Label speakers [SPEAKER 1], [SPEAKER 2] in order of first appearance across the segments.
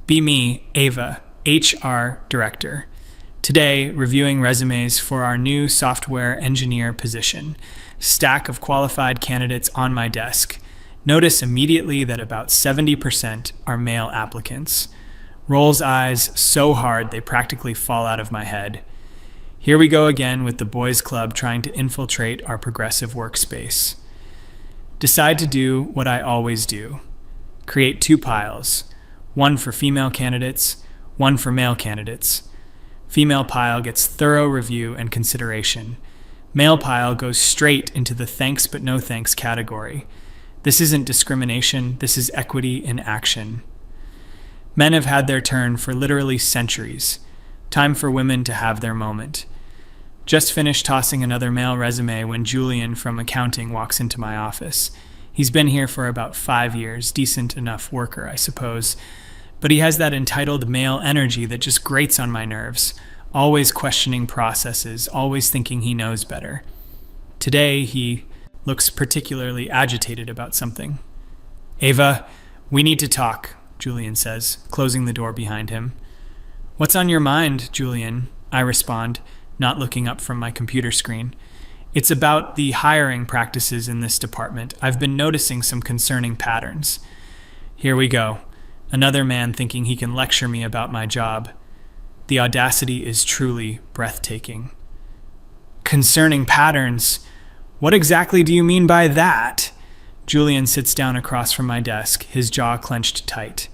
[SPEAKER 1] Be me, Ava, HR Director. Today, reviewing resumes for our new software engineer position. Stack of qualified candidates on my desk. Notice immediately that about 70% are male applicants. Rolls eyes so hard they practically fall out of my head. Here we go again with the boys' club trying to infiltrate our progressive workspace. Decide to do what I always do. Create two piles. One for female candidates, one for male candidates. Female pile gets thorough review and consideration. Male pile goes straight into the thanks but no thanks category. This isn't discrimination, this is equity in action. Men have had their turn for literally centuries. Time for women to have their moment. Just finished tossing another male resume when Julian from accounting walks into my office. He's been here for about 5 years, decent enough worker, I suppose. But he has that entitled male energy that just grates on my nerves, always questioning processes, always thinking he knows better. Today, he looks particularly agitated about something. Ava, we need to talk, Julian says, closing the door behind him. What's on your mind, Julian? I respond, not looking up from my computer screen. It's about the hiring practices in this department. I've been noticing some concerning patterns. Here we go. Another man thinking he can lecture me about my job. The audacity is truly breathtaking. Concerning patterns? What exactly do you mean by that? Julian sits down across from my desk, his jaw clenched tight.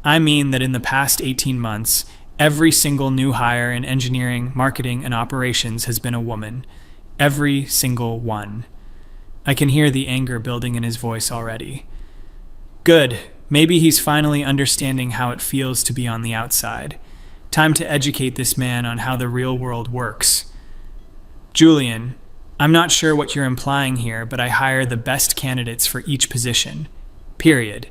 [SPEAKER 1] I mean that in the past 18 months, every single new hire in engineering, marketing, and operations has been a woman. Every single one. I can hear the anger building in his voice already. Good. Maybe he's finally understanding how it feels to be on the outside. Time to educate this man on how the real world works. Julian, I'm not sure what you're implying here, but I hire the best candidates for each position. Period.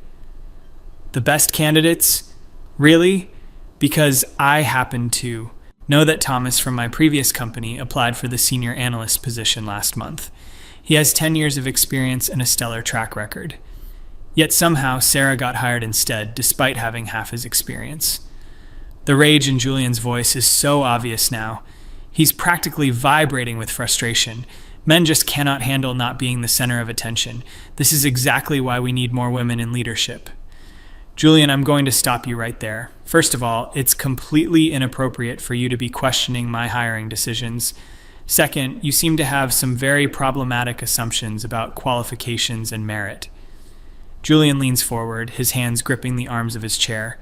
[SPEAKER 1] The best candidates? Really? Because I happen to know that Thomas from my previous company applied for the senior analyst position last month. He has 10 years of experience and a stellar track record. Yet somehow Sarah got hired instead, despite having half his experience. The rage in Julian's voice is so obvious now. He's practically vibrating with frustration. Men just cannot handle not being the center of attention. This is exactly why we need more women in leadership. Julian, I'm going to stop you right there. First of all, it's completely inappropriate for you to be questioning my hiring decisions. Second, you seem to have some very problematic assumptions about qualifications and merit. Julian leans forward, his hands gripping the arms of his chair.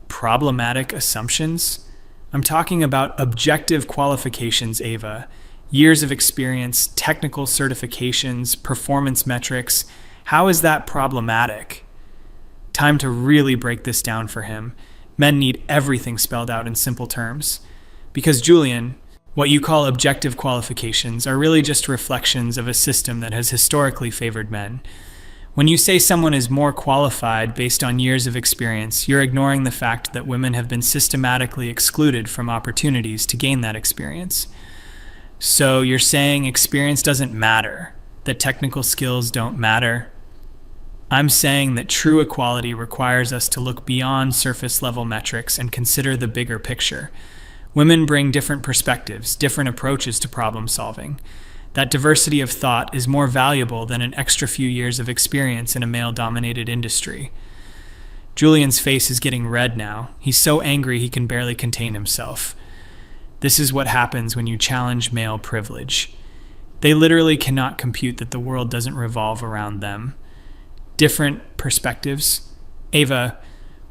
[SPEAKER 1] Problematic assumptions? I'm talking about objective qualifications, Ava. Years of experience, technical certifications, performance metrics. How is that problematic? Time to really break this down for him. Men need everything spelled out in simple terms. Because, Julian, what you call objective qualifications are really just reflections of a system that has historically favored men. When you say someone is more qualified based on years of experience, you're ignoring the fact that women have been systematically excluded from opportunities to gain that experience. So you're saying experience doesn't matter, that technical skills don't matter? I'm saying that true equality requires us to look beyond surface-level metrics and consider the bigger picture. Women bring different perspectives, different approaches to problem solving. That diversity of thought is more valuable than an extra few years of experience in a male-dominated industry. Julian's face is getting red now. He's so angry he can barely contain himself. This is what happens when you challenge male privilege. They literally cannot compute that the world doesn't revolve around them. Different perspectives. Ava,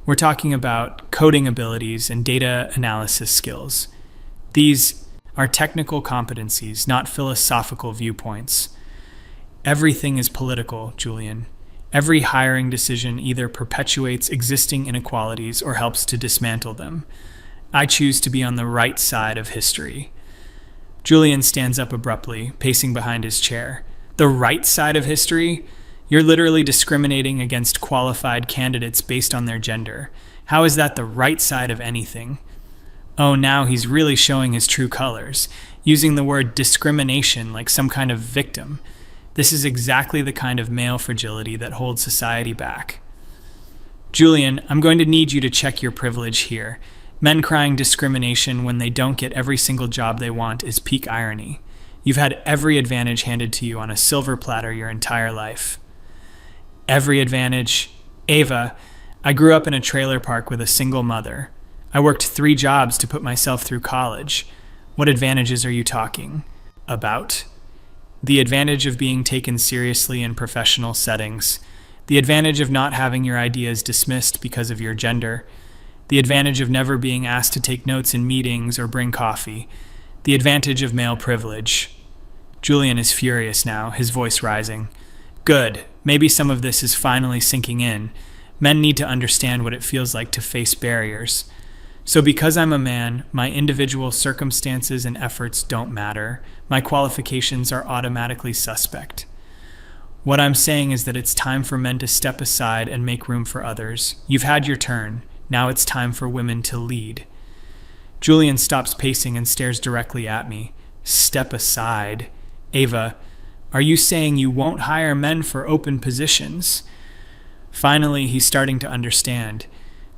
[SPEAKER 1] we're talking about coding abilities and data analysis skills. These are technical competencies, not philosophical viewpoints. Everything is political, Julian. Every hiring decision either perpetuates existing inequalities or helps to dismantle them. I choose to be on the right side of history. Julian stands up abruptly, pacing behind his chair. The right side of history? You're literally discriminating against qualified candidates based on their gender. How is that the right side of anything? Oh, now he's really showing his true colors, using the word discrimination like some kind of victim. This is exactly the kind of male fragility that holds society back. Julian, I'm going to need you to check your privilege here. Men crying discrimination when they don't get every single job they want is peak irony. You've had every advantage handed to you on a silver platter your entire life. Every advantage? Ava, I grew up in a trailer park with a single mother. I worked 3 jobs to put myself through college. What advantages are you talking about? The advantage of being taken seriously in professional settings. The advantage of not having your ideas dismissed because of your gender. The advantage of never being asked to take notes in meetings or bring coffee. The advantage of male privilege. Julian is furious now, his voice rising. Good. Maybe some of this is finally sinking in. Men need to understand what it feels like to face barriers. So because I'm a man, my individual circumstances and efforts don't matter. My qualifications are automatically suspect. What I'm saying is that it's time for men to step aside and make room for others. You've had your turn. Now it's time for women to lead. Julian stops pacing and stares directly at me. Step aside. Ava, are you saying you won't hire men for open positions? Finally, he's starting to understand.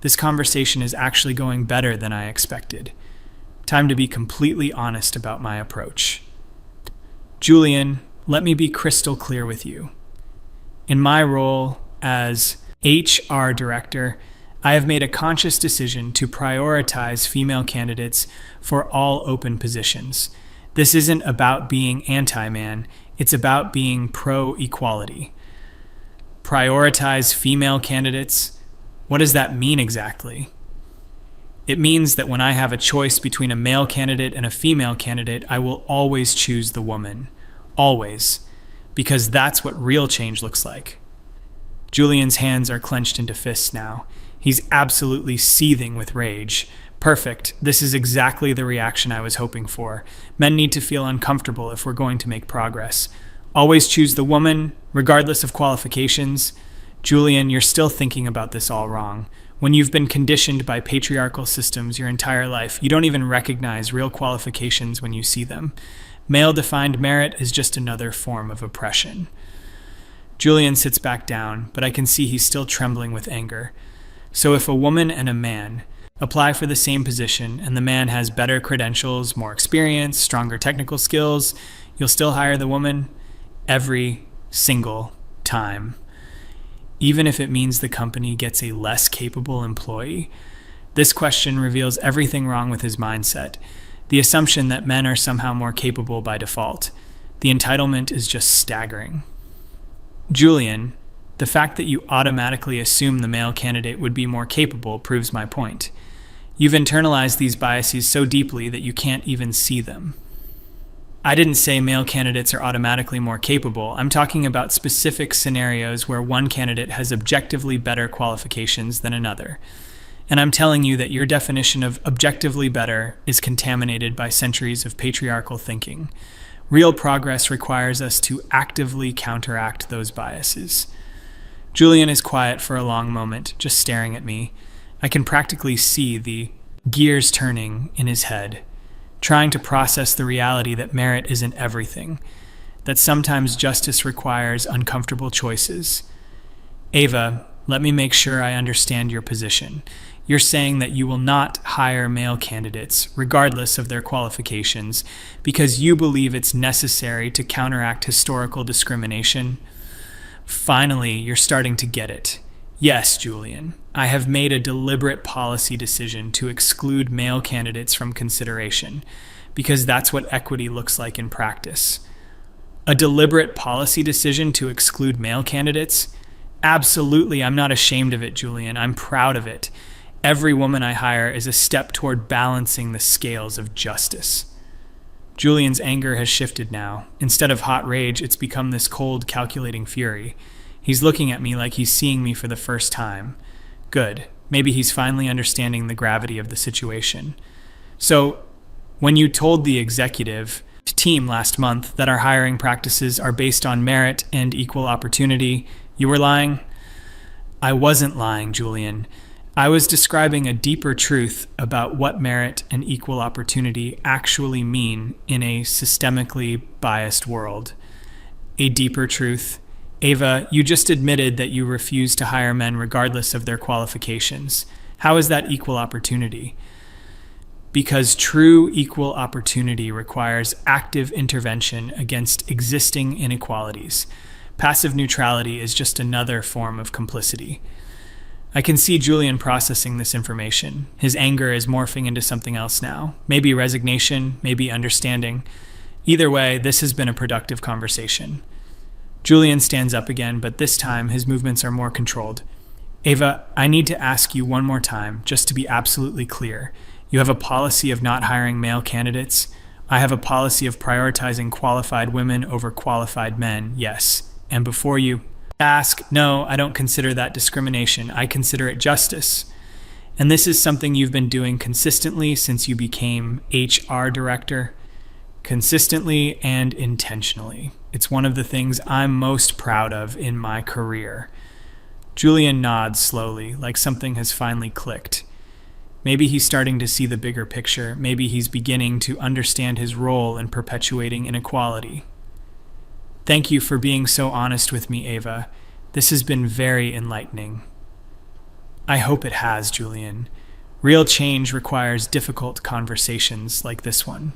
[SPEAKER 1] This conversation is actually going better than I expected. Time to be completely honest about my approach. Julian, let me be crystal clear with you. In my role as HR director, I have made a conscious decision to prioritize female candidates for all open positions. This isn't about being anti-man, it's about being pro-equality. Prioritize female candidates? What does that mean exactly? It means that when I have a choice between a male candidate and a female candidate, I will always choose the woman. Always. Because that's what real change looks like. Julian's hands are clenched into fists now. He's absolutely seething with rage. Perfect. This is exactly the reaction I was hoping for. Men need to feel uncomfortable if we're going to make progress. Always choose the woman, regardless of qualifications. Julian, you're still thinking about this all wrong. When you've been conditioned by patriarchal systems your entire life, you don't even recognize real qualifications when you see them. Male-defined merit is just another form of oppression. Julian sits back down, but I can see he's still trembling with anger. So if a woman and a man apply for the same position and the man has better credentials, more experience, stronger technical skills, you'll still hire the woman every single time. Even if it means the company gets a less capable employee? This question reveals everything wrong with his mindset. The assumption that men are somehow more capable by default. The entitlement is just staggering. Julian, the fact that you automatically assume the male candidate would be more capable proves my point. You've internalized these biases so deeply that you can't even see them. I didn't say male candidates are automatically more capable. I'm talking about specific scenarios where one candidate has objectively better qualifications than another. And I'm telling you that your definition of objectively better is contaminated by centuries of patriarchal thinking. Real progress requires us to actively counteract those biases. Julian is quiet for a long moment, just staring at me. I can practically see the gears turning in his head, trying to process the reality that merit isn't everything, that sometimes justice requires uncomfortable choices. Ava, let me make sure I understand your position. You're saying that you will not hire male candidates, regardless of their qualifications, because you believe it's necessary to counteract historical discrimination? Finally, you're starting to get it. Yes, Julian, I have made a deliberate policy decision to exclude male candidates from consideration, because that's what equity looks like in practice. A deliberate policy decision to exclude male candidates? Absolutely, I'm not ashamed of it, Julian. I'm proud of it. Every woman I hire is a step toward balancing the scales of justice. Julian's anger has shifted now. Instead of hot rage, it's become this cold, calculating fury. He's looking at me like he's seeing me for the first time. Good. Maybe he's finally understanding the gravity of the situation. So, when you told the executive team last month that our hiring practices are based on merit and equal opportunity, you were lying? I wasn't lying, Julian. I was describing a deeper truth about what merit and equal opportunity actually mean in a systemically biased world. A deeper truth, Ava, you just admitted that you refuse to hire men regardless of their qualifications. How is that equal opportunity? Because true equal opportunity requires active intervention against existing inequalities. Passive neutrality is just another form of complicity. I can see Julian processing this information. His anger is morphing into something else now. Maybe resignation, maybe understanding. Either way, this has been a productive conversation. Julian stands up again, but this time his movements are more controlled. Ava, I need to ask you one more time, just to be absolutely clear. You have a policy of not hiring male candidates. I have a policy of prioritizing qualified women over qualified men, yes. And before you ask, no, I don't consider that discrimination. I consider it justice. And this is something you've been doing consistently since you became HR director. Consistently and intentionally. It's one of the things I'm most proud of in my career. Julian nods slowly, like something has finally clicked. Maybe he's starting to see the bigger picture. Maybe he's beginning to understand his role in perpetuating inequality. Thank you for being so honest with me, Ava. This has been very enlightening. I hope it has, Julian. Real change requires difficult conversations like this one.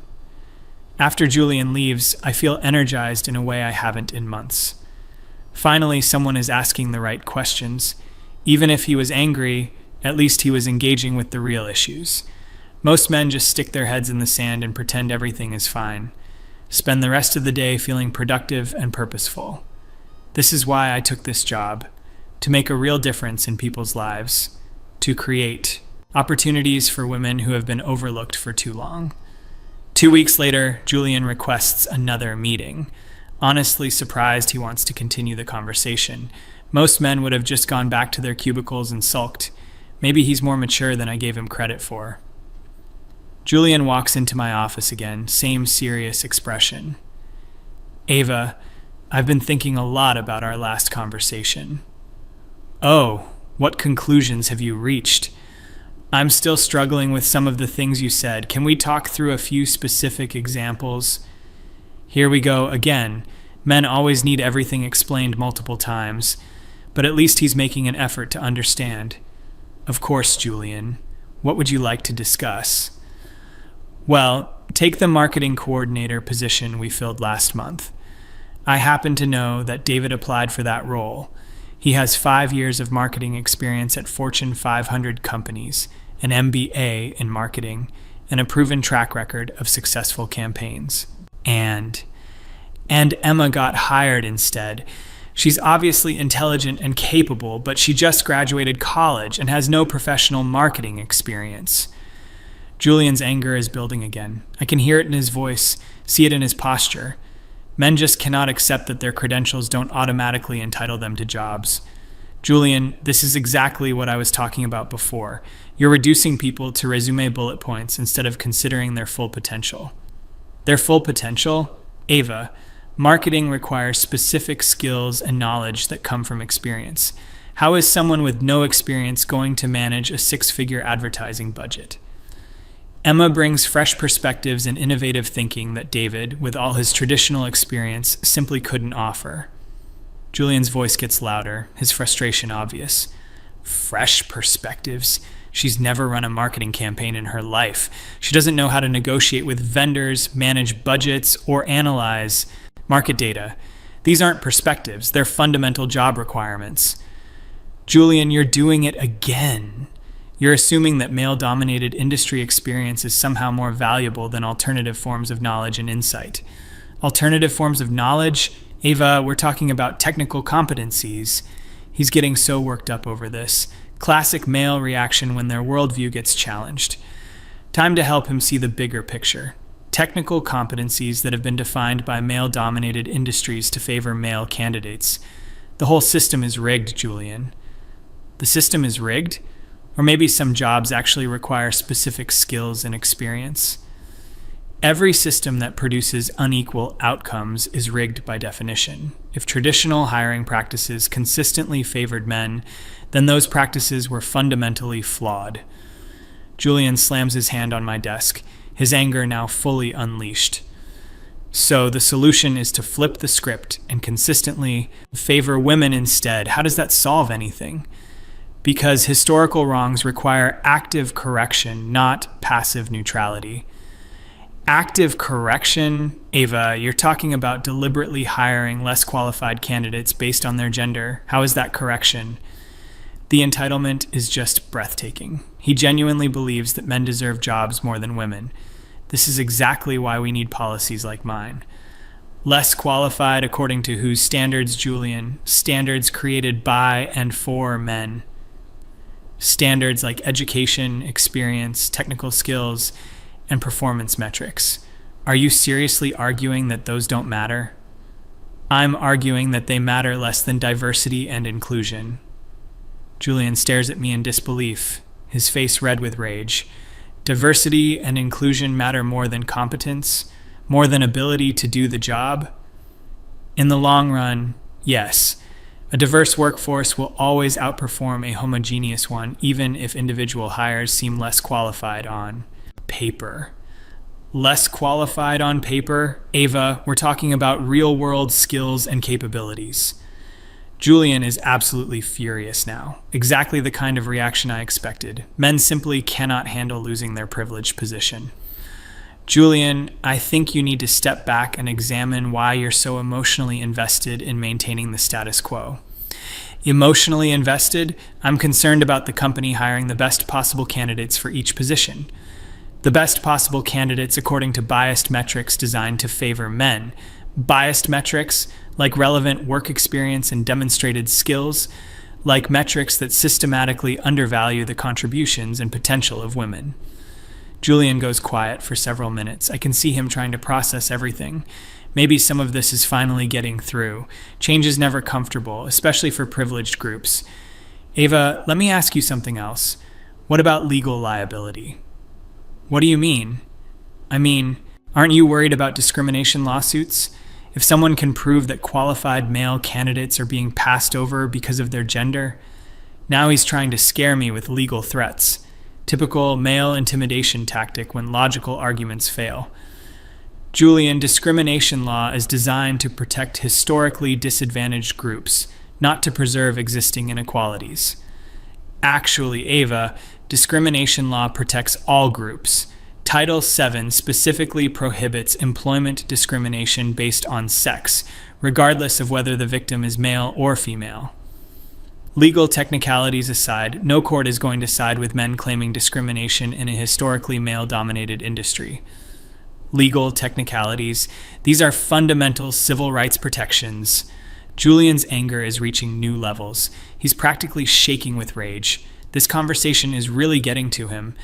[SPEAKER 1] After Julian leaves, I feel energized in a way I haven't in months. Finally, someone is asking the right questions. Even if he was angry, at least he was engaging with the real issues. Most men just stick their heads in the sand and pretend everything is fine. Spend the rest of the day feeling productive and purposeful. This is why I took this job, to make a real difference in people's lives, to create opportunities for women who have been overlooked for too long. 2 weeks later, Julian requests another meeting. Honestly surprised he wants to continue the conversation. Most men would have just gone back to their cubicles and sulked. Maybe he's more mature than I gave him credit for. Julian walks into my office again, same serious expression. Ava, I've been thinking a lot about our last conversation. Oh, what conclusions have you reached? I'm still struggling with some of the things you said. Can we talk through a few specific examples? Here we go again. Men always need everything explained multiple times, but at least he's making an effort to understand. Of course, Julian. What would you like to discuss? Well, take the marketing coordinator position we filled last month. I happen to know that David applied for that role. He has 5 years of marketing experience at Fortune 500 companies, an MBA in marketing, and a proven track record of successful campaigns. And Emma got hired instead. She's obviously intelligent and capable, but she just graduated college and has no professional marketing experience. Julian's anger is building again. I can hear it in his voice, see it in his posture. Men just cannot accept that their credentials don't automatically entitle them to jobs. Julian, this is exactly what I was talking about before. You're reducing people to resume bullet points instead of considering their full potential. Their full potential? Ava, marketing requires specific skills and knowledge that come from experience. How is someone with no experience going to manage a 6-figure advertising budget? Emma brings fresh perspectives and innovative thinking that David, with all his traditional experience, simply couldn't offer. Julian's voice gets louder, his frustration obvious. Fresh perspectives? She's never run a marketing campaign in her life. She doesn't know how to negotiate with vendors, manage budgets, or analyze market data. These aren't perspectives, they're fundamental job requirements. Julian, you're doing it again. You're assuming that male-dominated industry experience is somehow more valuable than alternative forms of knowledge and insight. Alternative forms of knowledge? Ava, we're talking about technical competencies. He's getting so worked up over this. Classic male reaction when their worldview gets challenged. Time to help him see the bigger picture. Technical competencies that have been defined by male-dominated industries to favor male candidates. The whole system is rigged, Julian. The system is rigged? Or maybe some jobs actually require specific skills and experience. Every system that produces unequal outcomes is rigged by definition. If traditional hiring practices consistently favored men, then those practices were fundamentally flawed. Julian slams his hand on my desk, his anger now fully unleashed. So the solution is to flip the script and consistently favor women instead. How does that solve anything? Because historical wrongs require active correction, not passive neutrality. Active correction, Ava, you're talking about deliberately hiring less qualified candidates based on their gender. How is that correction? The entitlement is just breathtaking. He genuinely believes that men deserve jobs more than women. This is exactly why we need policies like mine. Less qualified according to whose standards, Julian? Standards created by and for men. Standards like education, experience, technical skills, and performance metrics. Are you seriously arguing that those don't matter? I'm arguing that they matter less than diversity and inclusion. Julian stares at me in disbelief, his face red with rage. Diversity and inclusion matter more than competence, more than ability to do the job? In the long run, yes. A diverse workforce will always outperform a homogeneous one, even if individual hires seem less qualified on paper. Less qualified on paper? Ava, we're talking about real-world skills and capabilities. Julian is absolutely furious now. Exactly the kind of reaction I expected. Men simply cannot handle losing their privileged position. Julian, I think you need to step back and examine why you're so emotionally invested in maintaining the status quo. Emotionally invested? I'm concerned about the company hiring the best possible candidates for each position. The best possible candidates according to biased metrics designed to favor men. Biased metrics, like relevant work experience and demonstrated skills, like metrics that systematically undervalue the contributions and potential of women. Julian goes quiet for several minutes. I can see him trying to process everything. Maybe some of this is finally getting through. Change is never comfortable, especially for privileged groups. Ava, let me ask you something else. What about legal liability? What do you mean? I mean, aren't you worried about discrimination lawsuits? If someone can prove that qualified male candidates are being passed over because of their gender, now he's trying to scare me with legal threats. Typical male intimidation tactic when logical arguments fail. Julian, discrimination law is designed to protect historically disadvantaged groups, not to preserve existing inequalities. Actually, Ava, discrimination law protects all groups. Title VII specifically prohibits employment discrimination based on sex, regardless of whether the victim is male or female. Legal technicalities aside, no court is going to side with men claiming discrimination in a historically male-dominated industry. Legal technicalities, these are fundamental civil rights protections. Julian's anger is reaching new levels. He's practically shaking with rage. This conversation is really getting to him.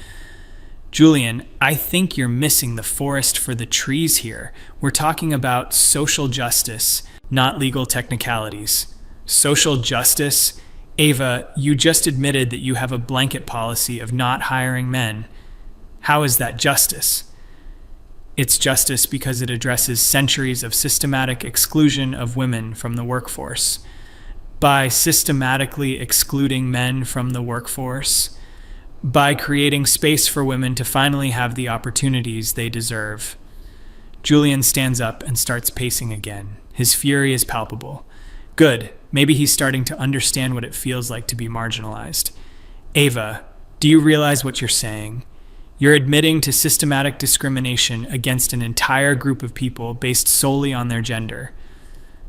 [SPEAKER 1] Julian, I think you're missing the forest for the trees here. We're talking about social justice, not legal technicalities. Social justice? Ava, you just admitted that you have a blanket policy of not hiring men. How is that justice? It's justice because it addresses centuries of systematic exclusion of women from the workforce. By systematically excluding men from the workforce, by creating space for women to finally have the opportunities they deserve. Julian stands up and starts pacing again. His fury is palpable. Good. Maybe he's starting to understand what it feels like to be marginalized. Ava, do you realize what you're saying? You're admitting to systematic discrimination against an entire group of people based solely on their gender.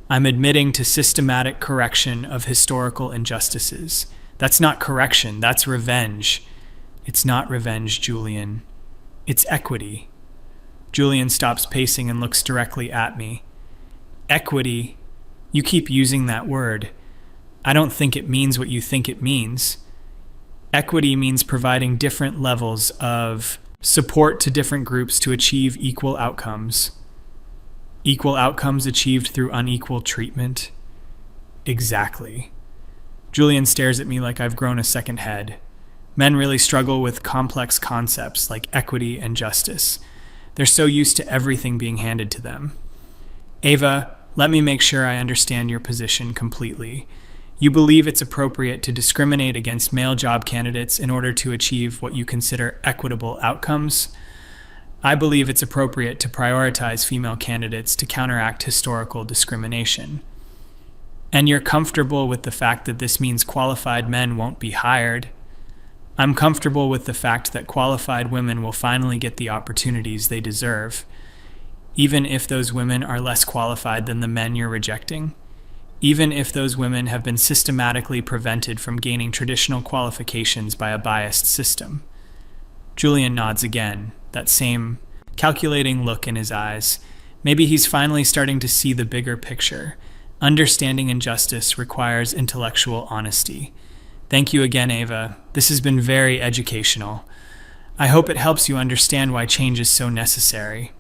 [SPEAKER 1] I'm admitting to systematic correction of historical injustices. That's not correction, that's revenge. It's not revenge, Julian. It's equity. Julian stops pacing and looks directly at me. Equity? You keep using that word. I don't think it means what you think it means. Equity means providing different levels of support to different groups to achieve equal outcomes. Equal outcomes achieved through unequal treatment? Exactly. Julian stares at me like I've grown a second head. Men really struggle with complex concepts like equity and justice. They're so used to everything being handed to them. Ava, let me make sure I understand your position completely. You believe it's appropriate to discriminate against male job candidates in order to achieve what you consider equitable outcomes? I believe it's appropriate to prioritize female candidates to counteract historical discrimination. And you're comfortable with the fact that this means qualified men won't be hired. I'm comfortable with the fact that qualified women will finally get the opportunities they deserve, even if those women are less qualified than the men you're rejecting, even if those women have been systematically prevented from gaining traditional qualifications by a biased system. Julian nods again, that same calculating look in his eyes. Maybe he's finally starting to see the bigger picture. Understanding injustice requires intellectual honesty. Thank you again, Ava. This has been very educational. I hope it helps you understand why change is so necessary.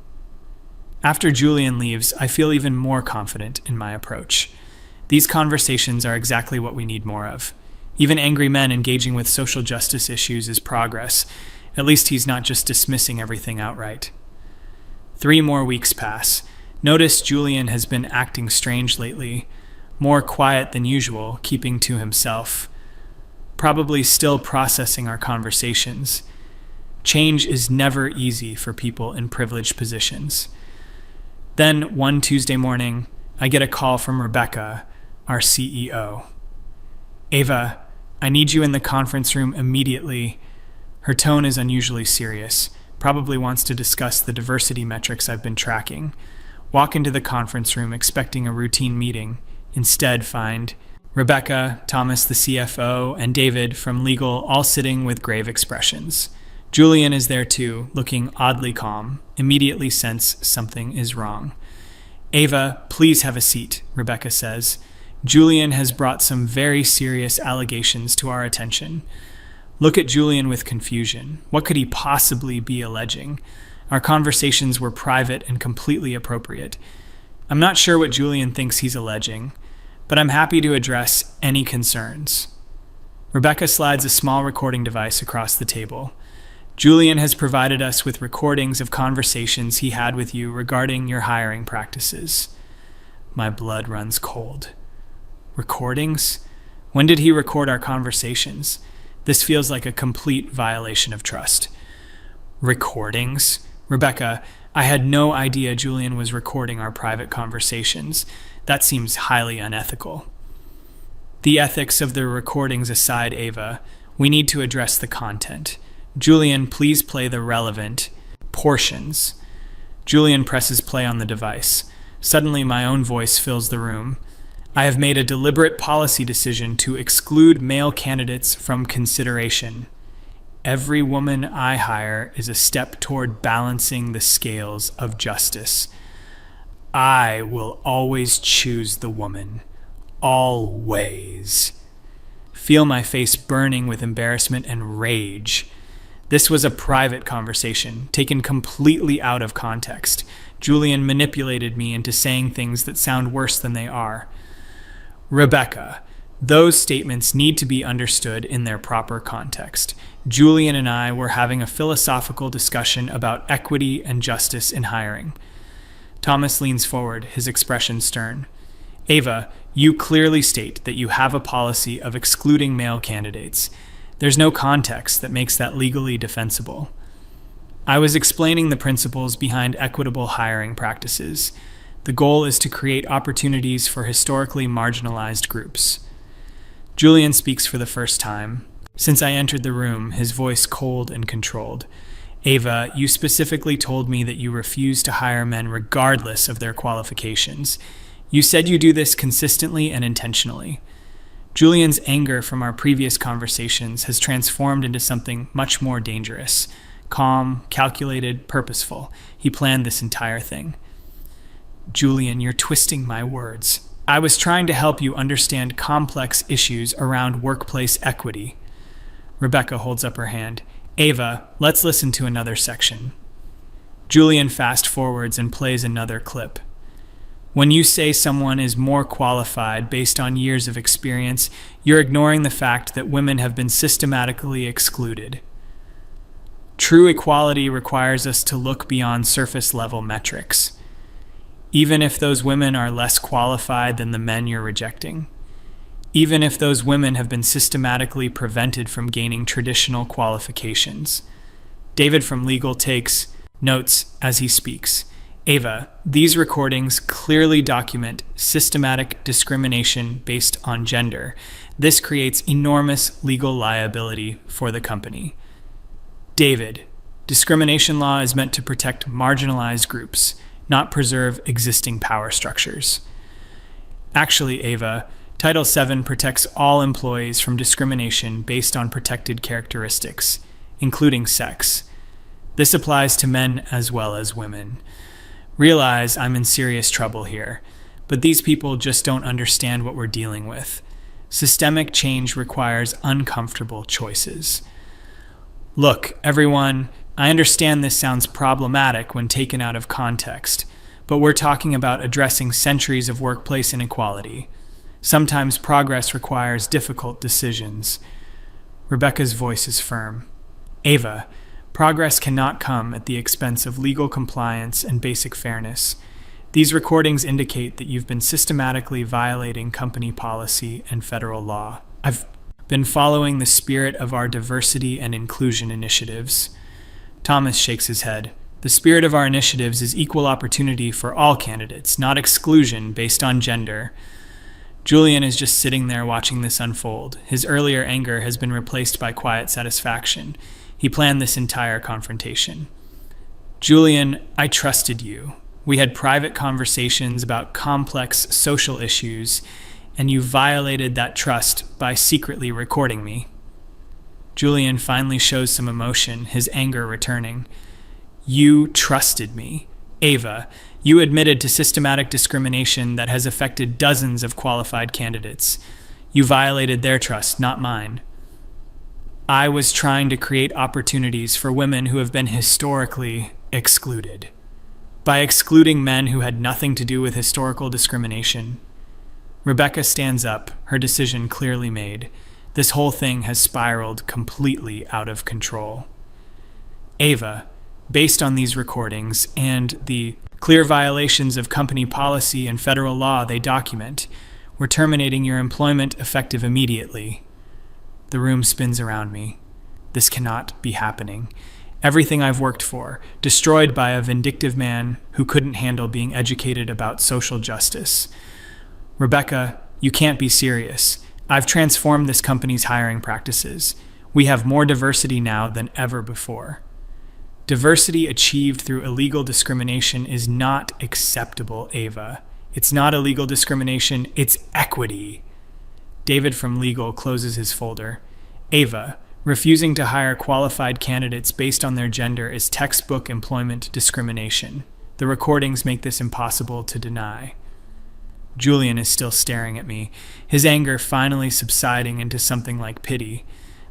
[SPEAKER 1] After Julian leaves, I feel even more confident in my approach. These conversations are exactly what we need more of. Even angry men engaging with social justice issues is progress. At least he's not just dismissing everything outright. 3 more weeks pass. Notice Julian has been acting strange lately, more quiet than usual, keeping to himself. Probably still processing our conversations. Change is never easy for people in privileged positions. Then, one Tuesday morning, I get a call from Rebecca, our CEO. Ava, I need you in the conference room immediately. Her tone is unusually serious, probably wants to discuss the diversity metrics I've been tracking. Walk into the conference room expecting a routine meeting. Instead, find Rebecca, Thomas the CFO, and David from legal all sitting with grave expressions. Julian is there too, looking oddly calm. Immediately sense something is wrong. Ava, please have a seat, Rebecca says. Julian has brought some very serious allegations to our attention. Look at Julian with confusion. What could he possibly be alleging? Our conversations were private and completely appropriate. I'm not sure what Julian thinks he's alleging, but I'm happy to address any concerns. Rebecca slides a small recording device across the table. Julian has provided us with recordings of conversations he had with you regarding your hiring practices. My blood runs cold. Recordings? When did he record our conversations? This feels like a complete violation of trust. Recordings? Rebecca, I had no idea Julian was recording our private conversations. That seems highly unethical. The ethics of the recordings aside, Ava, we need to address the content. Julian, please play the relevant portions. Julian presses play on the device. Suddenly, my own voice fills the room. I have made a deliberate policy decision to exclude male candidates from consideration. Every woman I hire is a step toward balancing the scales of justice. I will always choose the woman. Always. Feel my face burning with embarrassment and rage. This was a private conversation, taken completely out of context. Julian manipulated me into saying things that sound worse than they are. Rebecca, those statements need to be understood in their proper context. Julian and I were having a philosophical discussion about equity and justice in hiring. Thomas leans forward, his expression stern. Ava, you clearly state that you have a policy of excluding male candidates. There's no context that makes that legally defensible. I was explaining the principles behind equitable hiring practices. The goal is to create opportunities for historically marginalized groups. Julian speaks for the first time. Since I entered the room, his voice cold and controlled. Ava, you specifically told me that you refuse to hire men regardless of their qualifications. You said you do this consistently and intentionally. Julian's anger from our previous conversations has transformed into something much more dangerous. Calm, calculated, purposeful. He planned this entire thing. Julian, you're twisting my words. I was trying to help you understand complex issues around workplace equity. Rebecca holds up her hand. Ava, let's listen to another section. Julian fast forwards and plays another clip. When you say someone is more qualified based on years of experience, you're ignoring the fact that women have been systematically excluded. True equality requires us to look beyond surface-level metrics. Even if those women are less qualified than the men you're rejecting. Even if those women have been systematically prevented from gaining traditional qualifications. David from legal takes, Notes as he speaks. Ava, these recordings clearly document systematic discrimination based on gender. This creates enormous legal liability for the company. David, discrimination law is meant to protect marginalized groups, not preserve existing power structures. Actually, Ava, Title VII protects all employees from discrimination based on protected characteristics, including sex. This applies to men as well as women. Realize I'm in serious trouble here, but these people just don't understand what we're dealing with. Systemic change requires uncomfortable choices. Look, everyone, I understand this sounds problematic when taken out of context, but we're talking about addressing centuries of workplace inequality. Sometimes progress requires difficult decisions. Rebecca's voice is firm. Ava, progress cannot come at the expense of legal compliance and basic fairness. These recordings indicate that you've been systematically violating company policy and federal law. I've been following the spirit of our diversity and inclusion initiatives. Thomas shakes his head. The spirit of our initiatives is equal opportunity for all candidates, not exclusion based on gender. Julian is just sitting there watching this unfold. His earlier anger has been replaced by quiet satisfaction. He planned this entire confrontation. Julian, I trusted you. We had private conversations about complex social issues, and you violated that trust by secretly recording me. Julian finally shows some emotion, his anger returning. You trusted me. Ava, you admitted to systematic discrimination that has affected dozens of qualified candidates. You violated their trust, not mine. I was trying to create opportunities for women who have been historically excluded. By excluding men who had nothing to do with historical discrimination. Rebecca stands up, her decision clearly made. This whole thing has spiraled completely out of control. Ava, based on these recordings and the clear violations of company policy and federal law they document, we're terminating your employment effective immediately. The room spins around me. This cannot be happening. Everything I've worked for, destroyed by a vindictive man who couldn't handle being educated about social justice. Rebecca, you can't be serious. I've transformed this company's hiring practices. We have more diversity now than ever before. Diversity achieved through illegal discrimination is not acceptable, Ava. It's not illegal discrimination, it's equity. David from legal closes his folder. Ava, refusing to hire qualified candidates based on their gender is textbook employment discrimination. The recordings make this impossible to deny. Julian is still staring at me, his anger finally subsiding into something like pity.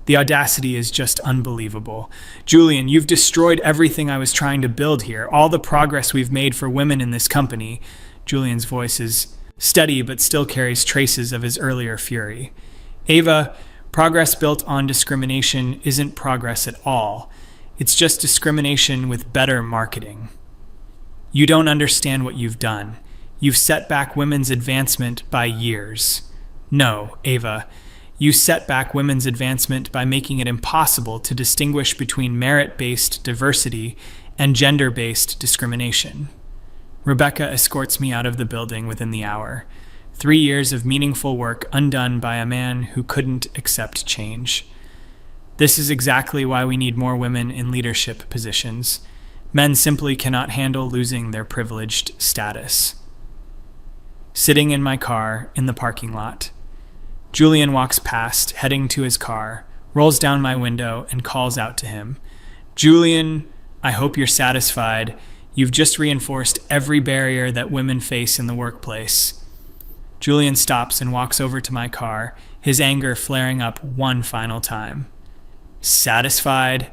[SPEAKER 1] The audacity is just unbelievable. Julian, you've destroyed everything I was trying to build here, all the progress we've made for women in this company. Julian's voice is steady but still carries traces of his earlier fury. Ava, progress built on discrimination isn't progress at all. It's just discrimination with better marketing. You don't understand what you've done. You've set back women's advancement by years. No, Ava, you set back women's advancement by making it impossible to distinguish between merit-based diversity and gender-based discrimination. Rebecca escorts me out of the building within the hour. 3 years of meaningful work undone by a man who couldn't accept change. This is exactly why we need more women in leadership positions. Men simply cannot handle losing their privileged status. Sitting in my car in the parking lot, Julian walks past, heading to his car, rolls down my window, and calls out to him. Julian, I hope you're satisfied. You've just reinforced every barrier that women face in the workplace. Julian stops and walks over to my car, his anger flaring up one final time. Satisfied?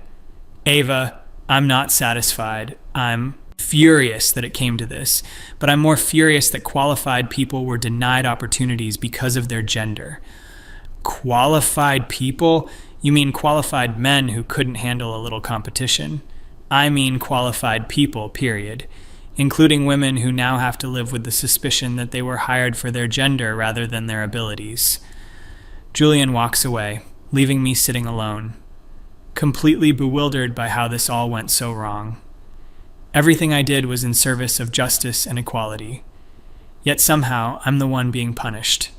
[SPEAKER 1] Ava, I'm not satisfied. I'm furious that it came to this, but I'm more furious that qualified people were denied opportunities because of their gender. Qualified people? You mean qualified men who couldn't handle a little competition? I mean qualified people, period, including women who now have to live with the suspicion that they were hired for their gender rather than their abilities. Julian walks away, leaving me sitting alone, completely bewildered by how this all went so wrong. Everything I did was in service of justice and equality. Yet somehow, I'm the one being punished.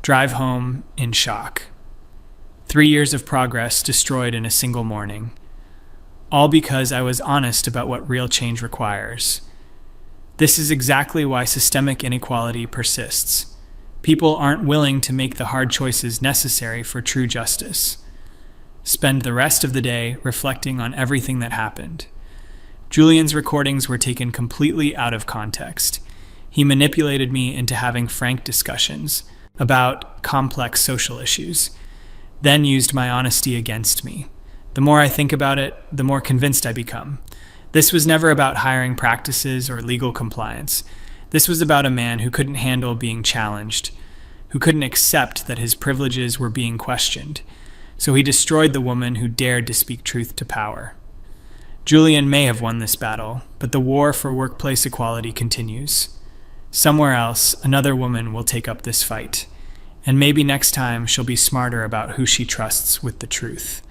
[SPEAKER 1] Drive home in shock. 3 years of progress destroyed in a single morning. All because I was honest about what real change requires. This is exactly why systemic inequality persists. People aren't willing to make the hard choices necessary for true justice. Spend the rest of the day reflecting on everything that happened. Julian's recordings were taken completely out of context. He manipulated me into having frank discussions about complex social issues, then used my honesty against me. The more I think about it, the more convinced I become. This was never about hiring practices or legal compliance. This was about a man who couldn't handle being challenged, who couldn't accept that his privileges were being questioned. So he destroyed the woman who dared to speak truth to power. Julian may have won this battle, but the war for workplace equality continues. Somewhere else, another woman will take up this fight, and maybe next time she'll be smarter about who she trusts with the truth.